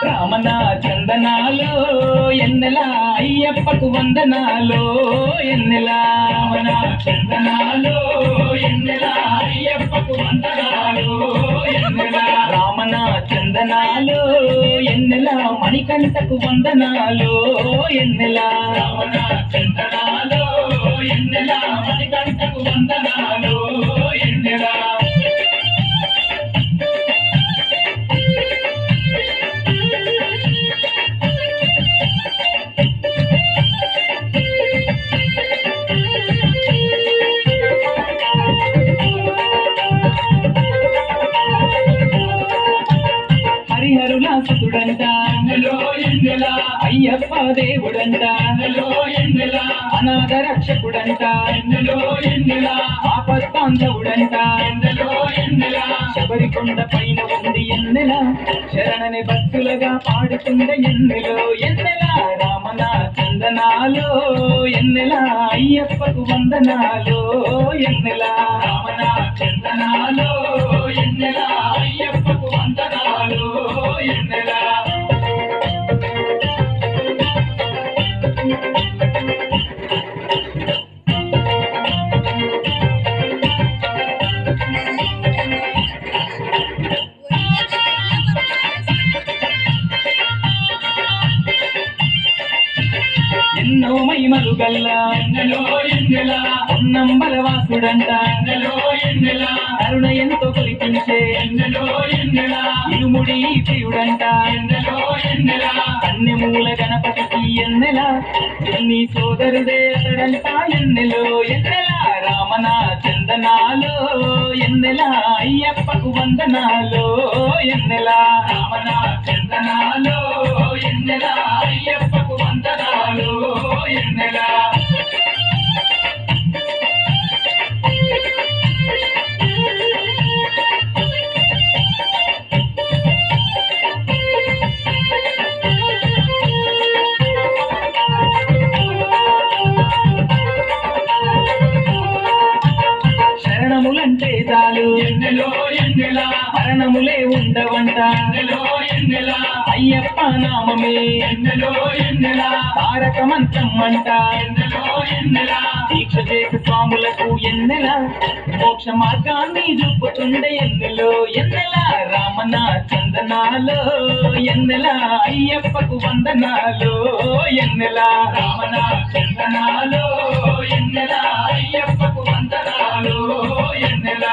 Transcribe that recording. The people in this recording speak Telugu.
రామన చందనాలో ఎన్నెల అయ్యప్పకు వందనాలో ఎన్నెల రామన చందనాలో ఎన్నెల అయ్యప్పకు వందనాలో ఎన్నెల రామన చందనాలో ఎన్నెల మణికంఠకు వందనాలో ఎన్నెల రామన చందనాలో ఎన్నెల మణికంఠకు వందనాలో ఎన్నెల హరిహరుల సుతుడంట అయ్యప్ప దేవుడంట అనాథ రక్షకుడంట ఆపత్తాంధవుడంట శబరికొండ పైన ఉంది ఎన్నెల శరణని భక్తులుగా పాడుతుండ ఎన్నెలో ఎన్నెల రామన చందనాలో ఎన్నెల అయ్యప్పకు వందనాలో ఎన్నెల రామన చందనాలో ఎన్నెల అయ్యప్పకు వందనాలో ఎన్నెల ఎన్నో మహిమలు గల్లా ఉన్నంబల వాసుడంట కరుణ ఎంతో కొలిపించే ఇరుముడి ప్రియుడంట కన్యమూల గణపతికి ఎన్నెల ఎన్ని సోదరుడే అతడంట ఎన్నెలో ఎన్నెల రామన చందనాలో ఎన్నెల అయ్యప్పకు వందనాలో ఎన్నెల రామన చందనాలో ఎన్నెల అయ్యప్పకు వందనాలో ఎన్నెల శరణములంటే చాలు ఎన్నెలో ఎన్నెల మరణములే ఉండవంట ఎన్నెల అయ్యప్ప నామమే ఎన్నెలో ఎన్నెల తారక మంత్రం అంట ఎన్నెల దీక్ష చేసే స్వాములకు ఎన్నెల మోక్ష మార్గాన్ని చూపుతుండే ఎన్నెలో ఎన్నెల రామన చందనాలో ఎన్నెల అయ్యప్పకు వందనాలో ఎన్నెల రామన చందనాలో ఎన్నెల అయ్యప్పకు వందనాలో ఎన్నెల